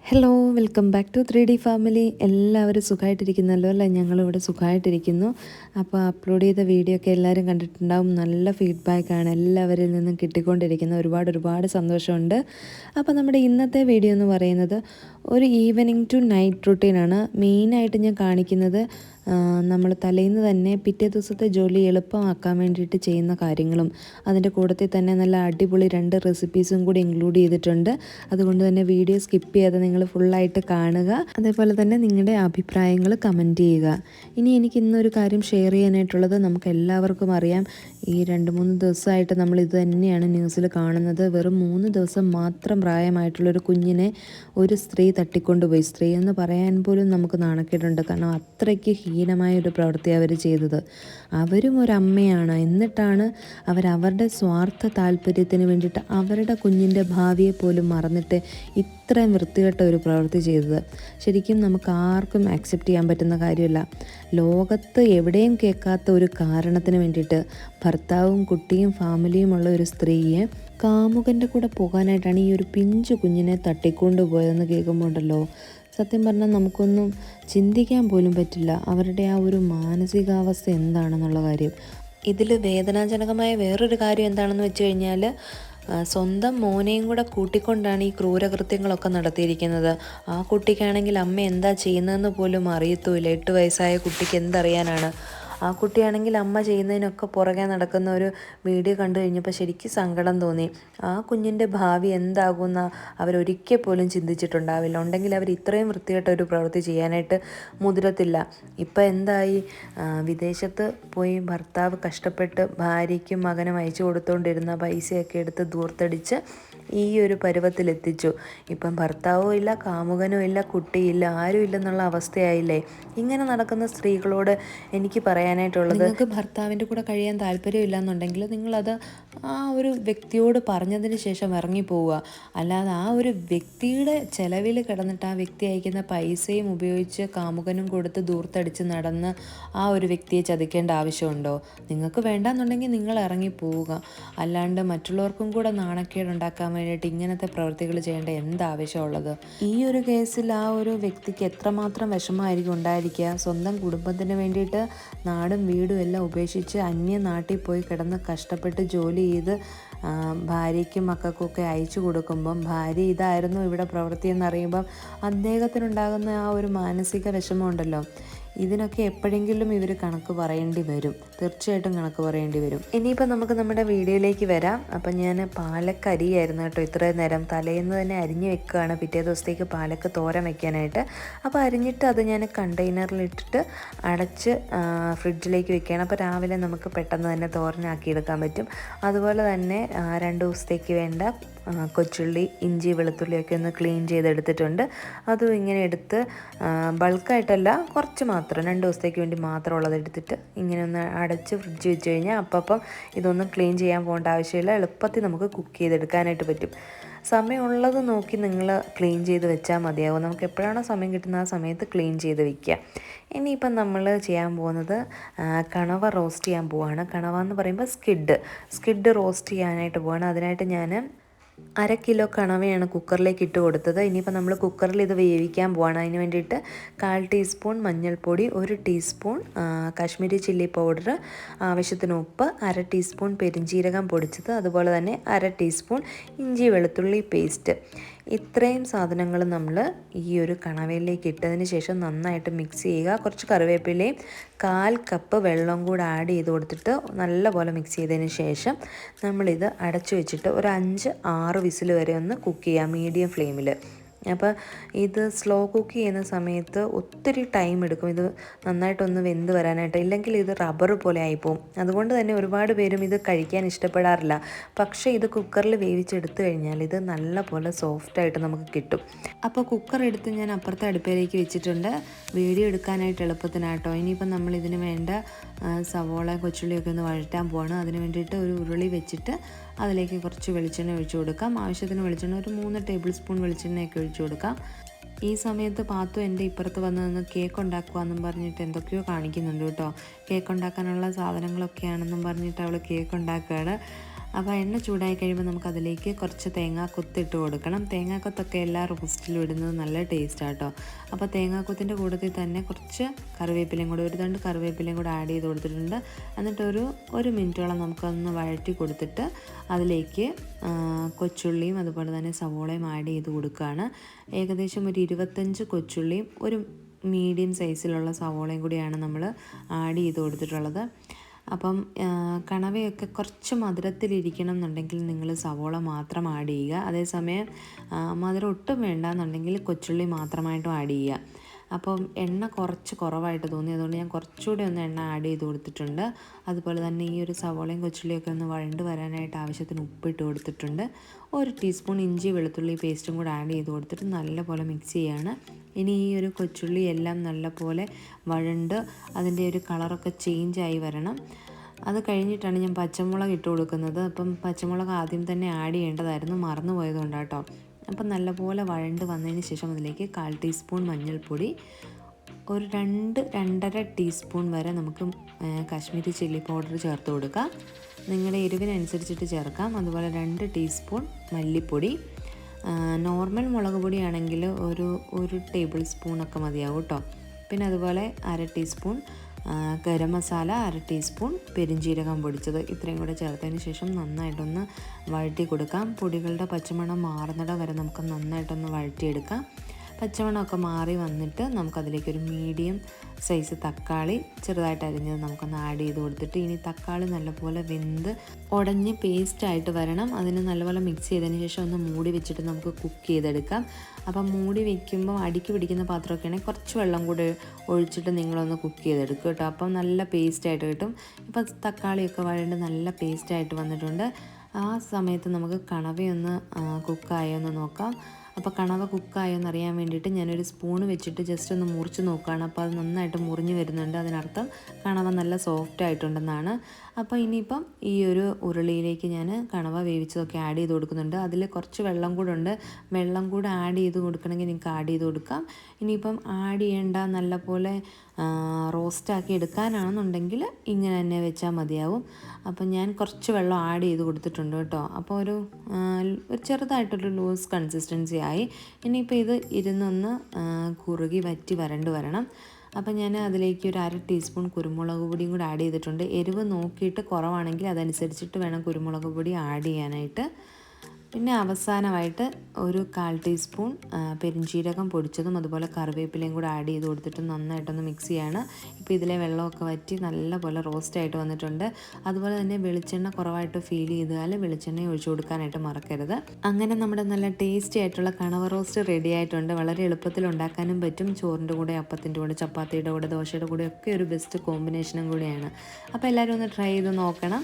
Hello welcome back to 3D family. എല്ലാവരും സുഖമായിട്ടിരിക്കുന്നല്ലോ അല്ലേ? ഞങ്ങളിവിടെ സുഖമായിട്ടിരിക്കുന്നു. അപ്പോൾ അപ്ലോഡ് ചെയ്ത വീഡിയോ ഒക്കെ എല്ലാവരും കണ്ടിട്ടുണ്ടാവും. നല്ല ഫീഡ്ബാക്കാണ് എല്ലാവരിൽ നിന്നും കിട്ടിക്കൊണ്ടിരിക്കുന്നത്. ഒരുപാട് സന്തോഷമുണ്ട്. അപ്പോൾ നമ്മുടെ ഇന്നത്തെ വീഡിയോ എന്ന് പറയുന്നത് ഒരു ഈവനിങ് ടു നൈറ്റ് റുട്ടീനാണ്. മെയിനായിട്ട് ഞാൻ കാണിക്കുന്നത് നമ്മൾ തലേന്ന് തന്നെ പിറ്റേ ദിവസത്തെ ജോലി എളുപ്പമാക്കാൻ വേണ്ടിയിട്ട് ചെയ്യുന്ന കാര്യങ്ങളും അതിൻ്റെ കൂട്ടത്തിൽ തന്നെ നല്ല അടിപൊളി 2 റെസിപ്പീസും കൂടി ഇൻക്ലൂഡ് ചെയ്തിട്ടുണ്ട്. അതുകൊണ്ട് തന്നെ വീഡിയോ സ്കിപ്പ് ചെയ്യാതെ നിങ്ങൾ ഫുള്ളായിട്ട് കാണുക. അതേപോലെ തന്നെ നിങ്ങളുടെ അഭിപ്രായങ്ങൾ കമൻറ്റ് ചെയ്യുക. ഇനി എനിക്ക് ഇന്നൊരു കാര്യം ഷെയർ ചെയ്യാനായിട്ടുള്ളത്, നമുക്ക് എല്ലാവർക്കും അറിയാം ഈ 2-3 ദിവസമായിട്ട് നമ്മൾ ഇത് തന്നെയാണ് ന്യൂസിൽ കാണുന്നത്. വെറും 3 ദിവസം മാത്രം പ്രായമായിട്ടുള്ളൊരു കുഞ്ഞിനെ ഒരു സ്ത്രീ തട്ടിക്കൊണ്ടുപോയി. സ്ത്രീ എന്ന് പറയാൻ പോലും നമുക്ക് നാണക്കേടുണ്ട്. കാരണം അത്രയ്ക്ക് ഹീനമായൊരു പ്രവൃത്തി അവർ ചെയ്തത്. അവരും ഒരമ്മയാണ്. എന്നിട്ടാണ് അവരവരുടെ സ്വാർത്ഥ താല്പര്യത്തിന് വേണ്ടിയിട്ട് അവരുടെ കുഞ്ഞിൻ്റെ ഭാവിയെ പോലും മറന്നിട്ട് ഇത്രയും വൃത്തികെട്ട ഒരു പ്രവൃത്തി ചെയ്തത്. ശരിക്കും നമുക്ക് ആർക്കും ആക്സെപ്റ്റ് ചെയ്യാൻ പറ്റുന്ന കാര്യമല്ല. ലോകത്ത് എവിടെയും കേൾക്കാത്ത ഒരു കാരണത്തിന് വേണ്ടിയിട്ട് ഭർത്താവും കുട്ടിയും ഫാമിലിയുമുള്ള ഒരു സ്ത്രീയെ കാമുകൻ്റെ കൂടെ പോകാനായിട്ടാണ് ഈ ഒരു പിഞ്ചു കുഞ്ഞിനെ തട്ടിക്കൊണ്ടു പോയതെന്ന് കേൾക്കുമ്പോൾ ഉണ്ടല്ലോ, സത്യം പറഞ്ഞാൽ നമുക്കൊന്നും ചിന്തിക്കാൻ പോലും പറ്റില്ല അവരുടെ ആ ഒരു മാനസികാവസ്ഥ എന്താണെന്നുള്ള കാര്യം. ഇതിൽ വേദനാജനകമായ വേറൊരു കാര്യം എന്താണെന്ന് വെച്ച് കഴിഞ്ഞാൽ, സ്വന്തം മോനെയും കൂടെ കൂട്ടിക്കൊണ്ടാണ് ഈ ക്രൂരകൃത്യങ്ങളൊക്കെ നടത്തിയിരിക്കുന്നത്. ആ കുട്ടിക്കാണെങ്കിൽ അമ്മ എന്താ ചെയ്യുന്നതെന്ന് പോലും അറിയത്തുമില്ല. 8 വയസ്സായ കുട്ടിക്ക് എന്തറിയാനാണ്. ആ കുട്ടിയാണെങ്കിൽ അമ്മ ചെയ്യുന്നതിനൊക്കെ പുറകെ നടക്കുന്ന ഒരു വീഡിയോ കണ്ടു കഴിഞ്ഞപ്പോൾ ശരിക്കും സങ്കടം തോന്നി. ആ കുഞ്ഞിൻ്റെ ഭാവി എന്താകുമെന്ന് അവരൊരിക്കൽ പോലും ചിന്തിച്ചിട്ടുണ്ടാവില്ല. ഉണ്ടെങ്കിൽ അവർ ഇത്രയും വൃത്തികെട്ട ഒരു പ്രവൃത്തി ചെയ്യാനായിട്ട് മുതിരത്തില്ല. ഇപ്പം എന്തായി, വിദേശത്ത് പോയി ഭർത്താവ് കഷ്ടപ്പെട്ട് ഭാര്യയ്ക്കും മകനും അയച്ചു കൊടുത്തുകൊണ്ടിരുന്ന പൈസയൊക്കെ എടുത്ത് ദൂർത്തടിച്ച് ഈ ഒരു പരുവത്തിലെത്തിച്ചു. ഇപ്പം ഭർത്താവും ഇല്ല, കാമുകനും ഇല്ല, കുട്ടിയില്ല, ആരും ഇല്ലെന്നുള്ള അവസ്ഥയായില്ലേ. ഇങ്ങനെ നടക്കുന്ന സ്ത്രീകളോട് എനിക്ക് പറയാനായിട്ടുള്ളത്, നിങ്ങൾക്ക് ഭർത്താവിൻ്റെ കൂടെ കഴിയാൻ താല്പര്യമില്ല എന്നുണ്ടെങ്കിൽ നിങ്ങളത് ആ ഒരു വ്യക്തിയോട് പറഞ്ഞതിന് ശേഷം ഇറങ്ങിപ്പോവുക. അല്ലാതെ ആ ഒരു വ്യക്തിയുടെ ചിലവിൽ കിടന്നിട്ട് ആ വ്യക്തി അയക്കുന്ന പൈസയും ഉപയോഗിച്ച് കാമുകനും കൊടുത്ത് ദൂർത്തടിച്ച് നടന്ന് ആ ഒരു വ്യക്തിയെ ചതിക്കേണ്ട ആവശ്യമുണ്ടോ? നിങ്ങൾക്ക് വേണ്ടാന്നുണ്ടെങ്കിൽ നിങ്ങൾ ഇറങ്ങിപ്പോവുക. അല്ലാണ്ട് മറ്റുള്ളവർക്കും കൂടെ നാണക്കേടുണ്ടാക്കാൻ വേണ്ടിയിട്ട് ഇങ്ങനത്തെ പ്രവൃത്തികൾ ചെയ്യേണ്ട എന്താവശ്യമുള്ളത്? ഈ ഒരു കേസിൽ ആ ഒരു വ്യക്തിക്ക് എത്രമാത്രം വിഷമമായിരിക്കും ഉണ്ടായിരിക്കുക. സ്വന്തം കുടുംബത്തിന് വേണ്ടിയിട്ട് നാടും വീടും എല്ലാം ഉപേക്ഷിച്ച് അന്യ നാട്ടിൽ പോയി കിടന്ന് കഷ്ടപ്പെട്ട് ജോലി ചെയ്ത് ഭാര്യയ്ക്കും മക്കൾക്കൊക്കെ അയച്ചു കൊടുക്കുമ്പം ഭാര്യ ഇതായിരുന്നു ഇവിടെ പ്രവൃത്തി എന്നറിയുമ്പം അദ്ദേഹത്തിനുണ്ടാകുന്ന ആ ഒരു മാനസിക വിഷമമുണ്ടല്ലോ, ഇതിനൊക്കെ എപ്പോഴെങ്കിലും ഇവർ കണക്ക് പറയേണ്ടി വരും. തീർച്ചയായിട്ടും കണക്ക് പറയേണ്ടി വരും. ഇനിയിപ്പോൾ നമുക്ക് നമ്മുടെ വീഡിയോയിലേക്ക് വരാം. അപ്പം ഞാൻ പാലക്ക അരിയായിരുന്നു കേട്ടോ ഇത്രയും നേരം. തലേന്ന് തന്നെ അരിഞ്ഞ് വെക്കുകയാണ് പിറ്റേ ദിവസത്തേക്ക് പാലക്ക തോരൻ വെക്കാനായിട്ട്. അപ്പോൾ അരിഞ്ഞിട്ട് അത് ഞാൻ കണ്ടെയ്നറിലിട്ടിട്ട് അടച്ച് ഫ്രിഡ്ജിലേക്ക് വെക്കുകയാണ്. അപ്പോൾ രാവിലെ നമുക്ക് പെട്ടെന്ന് തന്നെ തോരനാക്കി എടുക്കാൻ പറ്റും. അതുപോലെ തന്നെ 2 ദിവസത്തേക്ക് വേണ്ട കൊച്ചുള്ളി, ഇഞ്ചി, വെളുത്തുള്ളിയൊക്കെ ഒന്ന് ക്ലീൻ ചെയ്തെടുത്തിട്ടുണ്ട്. അതും ഇങ്ങനെ എടുത്ത് ബൾക്കായിട്ടല്ല, കുറച്ച് മാത്രം 2 ദിവസത്തേക്ക് വേണ്ടി മാത്രമുള്ളത് എടുത്തിട്ട് ഇങ്ങനെ ഒന്ന് അടച്ച് ഫ്രിഡ്ജ് വെച്ച് കഴിഞ്ഞാൽ അപ്പം ഇതൊന്നും ക്ലീൻ ചെയ്യാൻ പോകേണ്ട ആവശ്യമില്ല. എളുപ്പത്തിൽ നമുക്ക് കുക്ക് ചെയ്തെടുക്കാനായിട്ട് പറ്റും. സമയമുള്ളത് നോക്കി നിങ്ങൾ ക്ലീൻ ചെയ്ത് വെച്ചാൽ മതിയാവും. നമുക്ക് എപ്പോഴാണോ സമയം കിട്ടുന്ന ആ സമയത്ത് ക്ലീൻ ചെയ്ത് വയ്ക്കുക. ഇനിയിപ്പം നമ്മൾ ചെയ്യാൻ പോകുന്നത് കണവ റോസ്റ്റ് ചെയ്യാൻ പോവുകയാണ്. കണവ എന്ന് പറയുമ്പോൾ സ്കിഡ് റോസ്റ്റ് ചെയ്യാനായിട്ട് പോവുകയാണ്. അതിനായിട്ട് ഞാൻ 1/2 കിലോ കണവയാണ് കുക്കറിലേക്ക് ഇട്ട് കൊടുത്തത്. ഇനിയിപ്പോൾ നമ്മൾ കുക്കറിൽ ഇത് വേവിക്കാൻ പോവാണ്. അതിന് വേണ്ടിയിട്ട് 1/4 ടീസ്പൂൺ മഞ്ഞൾപ്പൊടി, 1 ടീസ്പൂൺ കാശ്മീരി ചില്ലി പൗഡർ, ആവശ്യത്തിന് ഉപ്പ്, 1/2 ടീസ്പൂൺ പെരിഞ്ജീരകം പൊടിച്ചത്, അതുപോലെ തന്നെ 1/2 ടീസ്പൂൺ ഇഞ്ചി വെളുത്തുള്ളി പേസ്റ്റ്. ഇത്രയും സാധനങ്ങൾ നമ്മൾ ഈ ഒരു കണവയിലേക്ക് ഇട്ടതിന് ശേഷം നന്നായിട്ട് മിക്സ് ചെയ്യുക. കുറച്ച് കറിവേപ്പിലയും 1/4 കപ്പ് വെള്ളം കൂടെ ആഡ് ചെയ്ത് കൊടുത്തിട്ട് നല്ലപോലെ മിക്സ് ചെയ്തതിന് ശേഷം നമ്മളിത് അടച്ചു വെച്ചിട്ട് ഒരു 5-6 വിസിൽ വരെ ഒന്ന് കുക്ക് ചെയ്യാം മീഡിയം ഫ്ലെയിമിൽ. അപ്പോൾ ഇത് സ്ലോ കുക്ക് ചെയ്യുന്ന സമയത്ത് ഒത്തിരി ടൈം എടുക്കും ഇത് നന്നായിട്ടൊന്ന് വെന്ത് വരാനായിട്ട്. ഇല്ലെങ്കിൽ ഇത് റബ്ബർ പോലെ ആയിപ്പോവും. അതുകൊണ്ട് തന്നെ ഒരുപാട് പേരും ഇത് കഴിക്കാൻ ഇഷ്ടപ്പെടാറില്ല. പക്ഷേ ഇത് കുക്കറിൽ വേവിച്ചെടുത്ത് കഴിഞ്ഞാൽ ഇത് നല്ല പോലെ സോഫ്റ്റായിട്ട് നമുക്ക് കിട്ടും. അപ്പോൾ കുക്കർ എടുത്ത് ഞാൻ അപ്പുറത്തെ അടുപ്പിലേക്ക് വെച്ചിട്ടുണ്ട്, വീഡിയോ എടുക്കാനായിട്ട് എളുപ്പത്തിനാട്ടോ. ഇനിയിപ്പം നമ്മൾ ഇതിന് വേണ്ട സവോള, കൊച്ചുള്ളിയൊക്കെ ഒന്ന് വഴറ്റാൻ പോവാണ്. അതിന് വേണ്ടിയിട്ട് ഒരു ഉരുളി വെച്ചിട്ട് അതിലേക്ക് കുറച്ച് വെളിച്ചെണ്ണ ഒഴിച്ചു കൊടുക്കാം. ആവശ്യത്തിന് വെളിച്ചെണ്ണ, ഒരു 3 ടേബിൾ സ്പൂൺ വെളിച്ചെണ്ണയൊക്കെ ഒഴിച്ചു കൊടുക്കാം. ഈ സമയത്ത് പാത്തു എൻ്റെ ഇപ്പുറത്ത് വന്ന് നിന്ന് കേക്ക് ഉണ്ടാക്കുകയെന്നും പറഞ്ഞിട്ട് എന്തൊക്കെയോ കാണിക്കുന്നുണ്ട് കേട്ടോ. കേക്ക് ഉണ്ടാക്കാനുള്ള സാധനങ്ങളൊക്കെയാണെന്നും പറഞ്ഞിട്ട് അവൾ കേക്ക് ഉണ്ടാക്കുകയാണ്. അപ്പോൾ എണ്ണ ചൂടായി കഴിയുമ്പോൾ നമുക്കതിലേക്ക് കുറച്ച് തേങ്ങാക്കൊത്തിട്ട് കൊടുക്കണം. തേങ്ങാക്കൊത്തൊക്കെ എല്ലാ റോസ്റ്റിലും ഇടുന്നത് നല്ല ടേസ്റ്റാണ് കേട്ടോ. അപ്പോൾ തേങ്ങാക്കൊത്തിൻ്റെ കൂട്ടത്തിൽ തന്നെ കുറച്ച് കറിവേപ്പിലയും കൂടെ, ഒരു തണ്ട് കറിവേപ്പിലയും കൂടെ ആഡ് ചെയ്ത് കൊടുത്തിട്ടുണ്ട്. എന്നിട്ട് ഒരു മിനിറ്റോളം നമുക്കൊന്ന് വഴറ്റി കൊടുത്തിട്ട് അതിലേക്ക് കൊച്ചുള്ളിയും അതുപോലെ തന്നെ സവോളയും ആഡ് ചെയ്ത് കൊടുക്കുകയാണ്. ഏകദേശം ഒരു 25 കൊച്ചുള്ളിയും ഒരു മീഡിയം സൈസിലുള്ള സവോളയും കൂടിയാണ് നമ്മൾ ആഡ് ചെയ്ത് കൊടുത്തിട്ടുള്ളത്. അപ്പം കണവയൊക്കെ കുറച്ച് മധുരത്തിലിരിക്കണം എന്നുണ്ടെങ്കിൽ നിങ്ങൾ സവോള മാത്രം ആഡ് ചെയ്യുക. അതേസമയം മധുരം ഒട്ടും വേണ്ടെന്നുണ്ടെങ്കിൽ കൊച്ചുള്ളി മാത്രമായിട്ടും ആഡ് ചെയ്യുക. അപ്പം എണ്ണ കുറച്ച് കുറവായിട്ട് തോന്നി, അതുകൊണ്ട് ഞാൻ കുറച്ചുകൂടി ഒന്ന് എണ്ണ ആഡ് ചെയ്ത് കൊടുത്തിട്ടുണ്ട്. അതുപോലെ തന്നെ ഈ ഒരു സവോളയും കൊച്ചുള്ളിയൊക്കെ ഒന്ന് വഴണ്ട് വരാനായിട്ട് ആവശ്യത്തിന് ഉപ്പിട്ട് കൊടുത്തിട്ടുണ്ട്. 1 ടീസ്പൂൺ ഇഞ്ചി വെളുത്തുള്ളി പേസ്റ്റും കൂടെ ആഡ് ചെയ്ത് കൊടുത്തിട്ട് നല്ലപോലെ മിക്സ് ചെയ്യുകയാണ്. ഇനി ഈ ഒരു കൊച്ചുള്ളി എല്ലാം നല്ലപോലെ വഴണ്ട് അതിൻ്റെ ഒരു കളറൊക്കെ ചേഞ്ചായി വരണം. അത് കഴിഞ്ഞിട്ടാണ് ഞാൻ പച്ചമുളക് ഇട്ട് കൊടുക്കുന്നത്. അപ്പം പച്ചമുളക് ആദ്യം തന്നെ ആഡ് ചെയ്യേണ്ടതായിരുന്നു, മറന്നു പോയതുകൊണ്ടാണ് കേട്ടോ. അപ്പം നല്ലപോലെ വഴണ്ട് വന്നതിന് ശേഷം അതിലേക്ക് 1/4 ടീസ്പൂൺ മഞ്ഞൾപ്പൊടി, ഒരു 2-2.5 ടീസ്പൂൺ വരെ നമുക്ക് കാശ്മീരി ചില്ലി പൗഡർ ചേർത്ത് കൊടുക്കാം. നിങ്ങളുടെ എരിവിനനുസരിച്ചിട്ട് ചേർക്കാം. അതുപോലെ 2 ടീസ്പൂൺ മല്ലിപ്പൊടി. നോർമൽ മുളക് പൊടിയാണെങ്കിൽ ഒരു ടേബിൾ സ്പൂണൊക്കെ മതിയാവും കേട്ടോ. പിന്നെ അതുപോലെ 1/2 ടീസ്പൂൺ ഗരം മസാല, 1/2 ടീസ്പൂൺ പെരിഞ്ജീരകം പൊടിച്ചത്, ഇത്രയും കൂടെ ചേർത്തതിന് ശേഷം നന്നായിട്ടൊന്ന് വഴറ്റി കൊടുക്കാം. പൊടികളുടെ പച്ചമണം മാറുന്നിടം വരെ നമുക്ക് നന്നായിട്ടൊന്ന് വഴറ്റിയെടുക്കാം. പച്ചമണമൊക്കെ മാറി വന്നിട്ട് നമുക്കതിലേക്കൊരു മീഡിയം സൈസ് തക്കാളി ചെറുതായിട്ട് അരിഞ്ഞത് നമുക്കൊന്ന് ആഡ് ചെയ്ത് കൊടുത്തിട്ട്, ഇനി തക്കാളി നല്ലപോലെ വെന്ത് ഉടഞ്ഞ് പേസ്റ്റായിട്ട് വരണം. അതിന് നല്ലപോലെ മിക്സ് ചെയ്തതിന് ശേഷം ഒന്ന് മൂടി വെച്ചിട്ട് നമുക്ക് കുക്ക് ചെയ്തെടുക്കാം. അപ്പം മൂടി വയ്ക്കുമ്പോൾ അടിക്ക് പിടിക്കുന്ന പാത്രമൊക്കെ ആണെങ്കിൽ കുറച്ച് വെള്ളം കൂടി ഒഴിച്ചിട്ട് നിങ്ങളൊന്ന് കുക്ക് ചെയ്തെടുക്കും കേട്ടോ. അപ്പം നല്ല പേസ്റ്റായിട്ട് കിട്ടും. ഇപ്പം തക്കാളിയൊക്കെ വഴണ്ട് നല്ല പേസ്റ്റായിട്ട് വന്നിട്ടുണ്ട്. ആ സമയത്ത് നമുക്ക് കണവയൊന്ന് കുക്കായോ എന്ന് നോക്കാം. അപ്പോൾ കണവ കുക്കായോ എന്നറിയാൻ വേണ്ടിയിട്ട് ഞാനൊരു സ്പൂൺ വെച്ചിട്ട് ജസ്റ്റ് ഒന്ന് മുറിച്ച് നോക്കുകയാണ്. അപ്പോൾ അത് നന്നായിട്ട് മുറിഞ്ഞ് വരുന്നുണ്ട്. അതിനർത്ഥം കണവ നല്ല സോഫ്റ്റ് ആയിട്ടുണ്ടെന്നാണ്. അപ്പോൾ ഇനിയിപ്പം ഈ ഒരു ഉരുളിയിലേക്ക് ഞാൻ കണവ വേവിച്ചതൊക്കെ ആഡ് ചെയ്ത് കൊടുക്കുന്നുണ്ട്. അതിൽ കുറച്ച് വെള്ളം കൂടെ ഉണ്ട്. വെള്ളം കൂടെ ആഡ് ചെയ്ത് കൊടുക്കണമെങ്കിൽ നിങ്ങൾക്ക് ആഡ് ചെയ്ത് കൊടുക്കാം. ഇനിയിപ്പം ആഡ് ചെയ്യേണ്ട, നല്ലപോലെ റോസ്റ്റാക്കി എടുക്കാനാണെന്നുണ്ടെങ്കിൽ ഇങ്ങനെ തന്നെ വെച്ചാൽ മതിയാവും. അപ്പം ഞാൻ കുറച്ച് വെള്ളം ആഡ് ചെയ്ത് കൊടുത്തിട്ടുണ്ട് കേട്ടോ. അപ്പോൾ ഒരു ചെറുതായിട്ടൊരു ലൂസ് കൺസിസ്റ്റൻസി ആയി. ഇനിയിപ്പോൾ ഇത് ഇരുന്നൊന്ന് കുറുകി വറ്റി വരണം. അപ്പോൾ ഞാൻ അതിലേക്ക് ഒരു 1/2 ടീസ്പൂൺ കുരുമുളക് പൊടിയും കൂടി ആഡ് ചെയ്തിട്ടുണ്ട്. എരിവ് നോക്കിയിട്ട് കുറവാണെങ്കിൽ അതനുസരിച്ചിട്ട് വേണം കുരുമുളക് പൊടി ആഡ് ചെയ്യാനായിട്ട്. പിന്നെ അവസാനമായിട്ട് ഒരു 1/4 ടീസ്പൂൺ പെരിഞ്ജീരകം പൊടിച്ചതും അതുപോലെ കറിവേപ്പിലയും കൂടെ ആഡ് ചെയ്ത് കൊടുത്തിട്ട് നന്നായിട്ടൊന്ന് മിക്സ് ചെയ്യാണ്. ഇപ്പോൾ ഇതിലെ വെള്ളമൊക്കെ വറ്റി നല്ലപോലെ റോസ്റ്റായിട്ട് വന്നിട്ടുണ്ട്. അതുപോലെ തന്നെ വെളിച്ചെണ്ണ കുറവായിട്ട് ഫീൽ ചെയ്താൽ വെളിച്ചെണ്ണ ഒഴിച്ചു കൊടുക്കാനായിട്ട് മറക്കരുത്. അങ്ങനെ നമ്മുടെ നല്ല ടേസ്റ്റി ആയിട്ടുള്ള കണവ റോസ്റ്റ് റെഡി ആയിട്ടുണ്ട്. വളരെ എളുപ്പത്തിൽ ഉണ്ടാക്കാനും പറ്റും. ചോറിൻ്റെ കൂടെ, അപ്പത്തിൻ്റെ കൂടെ, ചപ്പാത്തിയുടെ കൂടെ, ദോശയുടെ കൂടെ ഒക്കെ ഒരു ബെസ്റ്റ് കോമ്പിനേഷനും കൂടിയാണ്. അപ്പോൾ എല്ലാവരും ഒന്ന് ട്രൈ ചെയ്ത് നോക്കണം.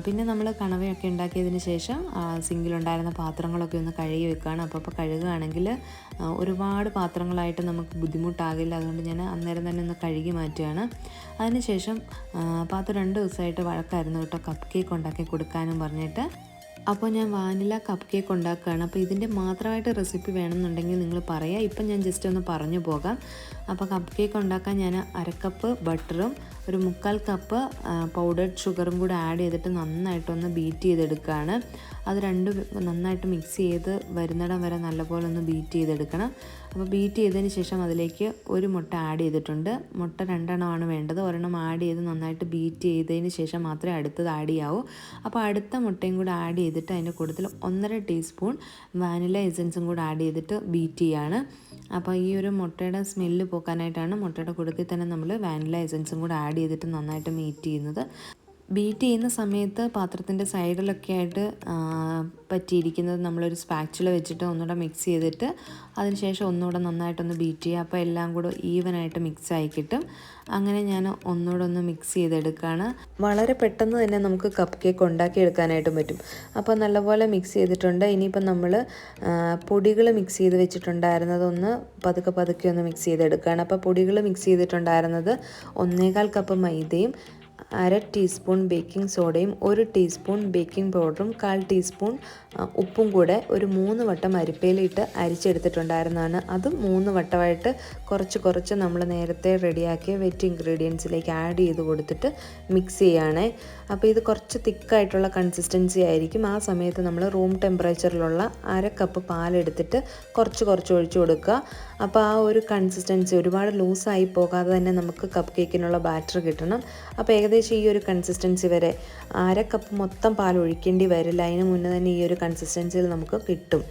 പിന്നെ നമ്മൾ കണവയൊക്കെ ഉണ്ടാക്കിയതിന് ശേഷം സിങ്കിലുണ്ടായിരുന്ന പാത്രങ്ങളൊക്കെ ഒന്ന് കഴുകി വെക്കുകയാണ്. അപ്പോൾ കഴുകുകയാണെങ്കിൽ ഒരുപാട് പാത്രങ്ങളായിട്ട് നമുക്ക് ബുദ്ധിമുട്ടാകില്ല. അതുകൊണ്ട് ഞാൻ അന്നേരം തന്നെ ഒന്ന് കഴുകി മാറ്റുകയാണ്. അതിനുശേഷം പാത്രം 2 ദിവസമായിട്ട് വഴക്കായിരുന്നു കേട്ടോ, കപ്പ് കേക്ക് ഉണ്ടാക്കി കൊടുക്കാനും പറഞ്ഞിട്ട്. അപ്പോൾ ഞാൻ വാനില കപ്പ് കേക്ക് ഉണ്ടാക്കുകയാണ്. അപ്പോൾ ഇതിൻ്റെ മാത്രമായിട്ട് റെസിപ്പി വേണമെന്നുണ്ടെങ്കിൽ നിങ്ങൾ പറയാം. ഇപ്പം ഞാൻ ജസ്റ്റ് ഒന്ന് പറഞ്ഞു പോകാം. അപ്പോൾ കപ്പ് കേക്ക് ഉണ്ടാക്കാൻ ഞാൻ 1/2 കപ്പ് ബട്ടറും ഒരു 1/4 കപ്പ് പൗഡേർഡ് ഷുഗറും കൂടെ ആഡ് ചെയ്തിട്ട് നന്നായിട്ടൊന്ന് ബീറ്റ് ചെയ്തെടുക്കുകയാണ്. അത് രണ്ടും നന്നായിട്ട് മിക്സ് ചെയ്ത് വരുന്നിടം വരെ നല്ലപോലെ ഒന്ന് ബീറ്റ് ചെയ്തെടുക്കണം. അപ്പോൾ ബീറ്റ് ചെയ്തതിന് ശേഷം അതിലേക്ക് ഒരു മുട്ട ആഡ് ചെയ്തിട്ടുണ്ട്. മുട്ട 2 എണ്ണമാണ് വേണ്ടത്. ഒരെണ്ണം ആഡ് ചെയ്ത് നന്നായിട്ട് ബീറ്റ് ചെയ്തതിന് ശേഷം മാത്രമേ അടുത്തത് ആഡ് ചെയ്യാവൂ. അപ്പോൾ അടുത്ത മുട്ടയും കൂടെ ആഡ് ചെയ്തിട്ട് അതിൻ്റെ കൂട്ടത്തിൽ 1.5 ടീസ്പൂൺ വാനില എസൻസും കൂടെ ആഡ് ചെയ്തിട്ട് ബീറ്റ് ചെയ്യാണ്. അപ്പോൾ ഈ ഒരു മുട്ടയുടെ സ്മെല്ല് പോക്കാനായിട്ടാണ് മുട്ടയുടെ കൂട്ടത്തിൽ തന്നെ നമ്മൾ വാനില എസൻസും കൂടെ ആഡ് ചെയ്തിട്ട് നന്നായിട്ട് ബീറ്റ് ചെയ്യുന്ന സമയത്ത് പാത്രത്തിൻ്റെ സൈഡിലൊക്കെ ആയിട്ട് പറ്റിയിരിക്കുന്നത് നമ്മളൊരു സ്പാച്ചുല വെച്ചിട്ട് ഒന്നുകൂടെ മിക്സ് ചെയ്തിട്ട് അതിനുശേഷം ഒന്നുകൂടെ നന്നായിട്ടൊന്ന് ബീറ്റ് ചെയ്യുക. അപ്പോൾ എല്ലാം കൂടെ ഈവനായിട്ട് മിക്സ് ആയി കിട്ടും. അങ്ങനെ ഞാൻ ഒന്നുകൂടെ ഒന്ന് മിക്സ് ചെയ്തെടുക്കുകയാണ്. വളരെ പെട്ടെന്ന് തന്നെ നമുക്ക് കപ്പ് കേക്ക് ഉണ്ടാക്കിയെടുക്കാനായിട്ടും പറ്റും. അപ്പോൾ നല്ലപോലെ മിക്സ് ചെയ്തിട്ടുണ്ട്. ഇനിയിപ്പം നമ്മൾ പൊടികൾ മിക്സ് ചെയ്ത് വെച്ചിട്ടുണ്ടായിരുന്നതൊന്ന് പതുക്കെ ഒന്ന് മിക്സ് ചെയ്തെടുക്കുകയാണ്. അപ്പോൾ പൊടികൾ മിക്സ് ചെയ്തിട്ടുണ്ടായിരുന്നത് 1/4 കപ്പ് മൈദയും 1/2 ടീസ്പൂൺ ബേക്കിംഗ് സോഡയും 1 ടീസ്പൂൺ ബേക്കിംഗ് പൗഡറും 1/4 ടീസ്പൂൺ ഉപ്പും കൂടെ ഒരു 3 വട്ടം അരിപ്പയിലിട്ട് അരിച്ചെടുത്തിട്ടുണ്ടായിരുന്നതാണ്. അതും 3 വട്ടമായിട്ട് കുറച്ച് നമ്മൾ നേരത്തെ റെഡിയാക്കിയ വെറ്റ് ഇൻഗ്രീഡിയൻസിലേക്ക് ആഡ് ചെയ്ത് കൊടുത്തിട്ട് മിക്സ് ചെയ്യുകയാണേ. അപ്പോൾ ഇത് കുറച്ച് തിക്കായിട്ടുള്ള കൺസിസ്റ്റൻസി ആയിരിക്കും. ആ സമയത്ത് നമ്മൾ റൂം ടെമ്പറേച്ചറിലുള്ള 1/2 കപ്പ് പാലെടുത്തിട്ട് കുറച്ച് ഒഴിച്ചു കൊടുക്കുക. അപ്പോൾ ആ ഒരു കൺസിസ്റ്റൻസി ഒരുപാട് ലൂസായി പോകാതെ തന്നെ നമുക്ക് കപ്പ് കേക്കിനുള്ള ബാറ്റർ കിട്ടണം. അപ്പോൾ ഏകദേശം ഈ ഒരു കൺസിസ്റ്റൻസി വരെ 1/2 കപ്പ് മൊത്തം പാൽ ഒഴിക്കേണ്ടി വരില്ല. അതിന് മുന്നേ തന്നെ ഈ ഒരു കൺസിസ്റ്റൻസിയിൽ നമുക്ക് കിട്ടും.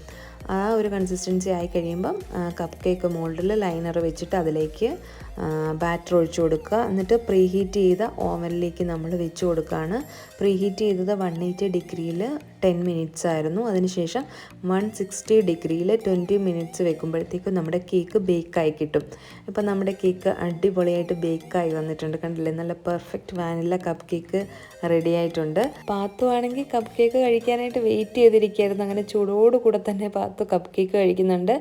ആ ഒരു കൺസിസ്റ്റൻസി ആയി കഴിയുമ്പം കപ്പ് കേക്ക് മോൾഡിൽ ലൈനർ വെച്ചിട്ട് അതിലേക്ക് ബാറ്റർ ഒഴിച്ചു കൊടുക്കുക. എന്നിട്ട് പ്രീ ഹീറ്റ് ചെയ്ത ഓവനിലേക്ക് നമ്മൾ വെച്ച് കൊടുക്കുകയാണ്. പ്രീ ഹീറ്റ് ചെയ്തത് 180 ഡിഗ്രിയിൽ 10 മിനിറ്റ്സ് ആയിരുന്നു. അതിനുശേഷം 160 ഡിഗ്രിയിൽ 20 മിനിറ്റ്സ് വെക്കുമ്പോഴത്തേക്കും നമ്മുടെ കേക്ക് ബേക്കായി കിട്ടും. ഇപ്പം നമ്മുടെ കേക്ക് അടിപൊളിയായിട്ട് ബേക്കായി വന്നിട്ടുണ്ട്. കണ്ടില്ലേ, നല്ല perfect vanilla cup cake ready ആയിട്ടുണ്ട്. പാത്തു ആണെങ്കിൽ കപ്പ് കേക്ക് കഴിക്കാനായിട്ട് വെയിറ്റ് ചെയ്തിരിക്കുകയായിരുന്നു. അങ്ങനെ ചൂടോടുകൂടെ തന്നെ പാത്തു കപ്പ് കേക്ക് കഴിക്കുന്നുണ്ട്.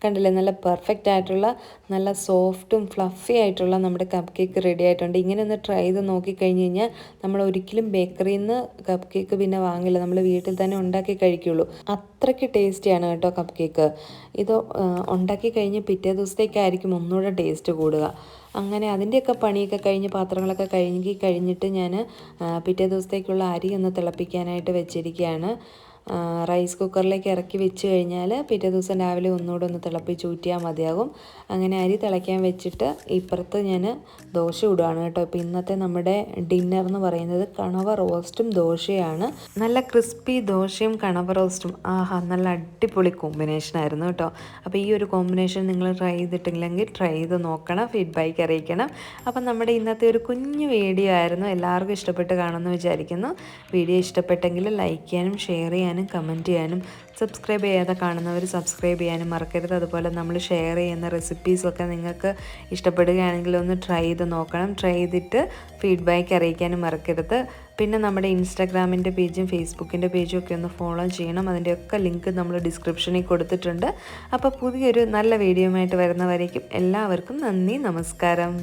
കണ്ടില്ലേ, നല്ല പെർഫെക്റ്റ് ആയിട്ടുള്ള നല്ല സോഫ്റ്റും ഫ്ലഫി ആയിട്ടുള്ള നമ്മുടെ കപ്പ് കേക്ക് റെഡി ആയിട്ടുണ്ട്. ഇങ്ങനെ ഒന്ന് ട്രൈ ചെയ്ത് നോക്കിക്കഴിഞ്ഞ് കഴിഞ്ഞാൽ നമ്മൾ ഒരിക്കലും ബേക്കറിയിൽ നിന്ന് കപ്പ് കേക്ക് പിന്നെ വാങ്ങില്ല, നമ്മൾ വീട്ടിൽ തന്നെ ഉണ്ടാക്കി കഴിക്കുള്ളൂ. അത്രയ്ക്ക് ടേസ്റ്റിയാണ് കേട്ടോ കപ്പ് കേക്ക്. ഇത് ഉണ്ടാക്കി കഴിഞ്ഞ് പിറ്റേ ദിവസത്തേക്കായിരിക്കും ഒന്നുകൂടെ ടേസ്റ്റ് കൂടുക. അങ്ങനെ അതിൻ്റെയൊക്കെ പണിയൊക്കെ കഴിഞ്ഞ് പാത്രങ്ങളൊക്കെ കഴിഞ്ഞിട്ട് ഞാൻ പിറ്റേ ദിവസത്തേക്കുള്ള അരി ഒന്ന് തിളപ്പിക്കാനായിട്ട് വെച്ചിരിക്കുകയാണ്. റൈസ് കുക്കറിലേക്ക് ഇറക്കി വെച്ച് കഴിഞ്ഞാൽ പിറ്റേ ദിവസം രാവിലെ ഒന്നുകൂടെ ഒന്ന് തിളപ്പിച്ച് ഊറ്റിയാൽ മതിയാകും. അങ്ങനെ അരി തിളയ്ക്കാൻ വെച്ചിട്ട് ഇപ്പുറത്ത് ഞാൻ ദോശ ഇടുകയാണ് കേട്ടോ. ഇപ്പോൾ ഇന്നത്തെ നമ്മുടെ ഡിന്നർ എന്ന് പറയുന്നത് കണവ റോസ്റ്റും ദോശയാണ്. നല്ല ക്രിസ്പി ദോശയും കണവ റോസ്റ്റും, ആഹാ, നല്ല അടിപൊളി കോമ്പിനേഷനായിരുന്നു കേട്ടോ. അപ്പോൾ ഈ ഒരു കോമ്പിനേഷൻ നിങ്ങൾ ട്രൈ ചെയ്തിട്ടില്ലെങ്കിൽ ട്രൈ ചെയ്ത് നോക്കണം, ഫീഡ്ബാക്ക് അറിയിക്കണം. അപ്പം നമ്മുടെ ഇന്നത്തെ ഒരു കുഞ്ഞു വീഡിയോ ആയിരുന്നു. എല്ലാവർക്കും ഇഷ്ടപ്പെട്ട് കാണുമെന്ന് വിചാരിക്കുന്നു. വീഡിയോ ഇഷ്ടപ്പെട്ടെങ്കിൽ ലൈക്ക് ചെയ്യാനും ഷെയർ ചെയ്യാനും കമൻറ്റ് ചെയ്യാനും സബ്സ്ക്രൈബ് ചെയ്യാതെ കാണുന്നവർ സബ്സ്ക്രൈബ് ചെയ്യാനും മറക്കരുത്. അതുപോലെ നമ്മൾ ഷെയർ ചെയ്യുന്ന റെസിപ്പീസൊക്കെ നിങ്ങൾക്ക് ഇഷ്ടപ്പെടുകയാണെങ്കിൽ ഒന്ന് ട്രൈ ചെയ്ത് നോക്കണം. ട്രൈ ചെയ്തിട്ട് ഫീഡ്ബാക്ക് അറിയിക്കാനും മറക്കരുത്. പിന്നെ നമ്മുടെ ഇൻസ്റ്റാഗ്രാമിൻ്റെ പേജും ഫേസ്ബുക്കിൻ്റെ പേജും ഒക്കെ ഒന്ന് ഫോളോ ചെയ്യണം. അതിൻ്റെയൊക്കെ ലിങ്ക് നമ്മൾ ഡിസ്ക്രിപ്ഷനിൽ കൊടുത്തിട്ടുണ്ട്. അപ്പോൾ പുതിയൊരു നല്ല വീഡിയോയുമായിട്ട് വരുന്നവരേക്കും എല്ലാവർക്കും നന്ദി, നമസ്കാരം.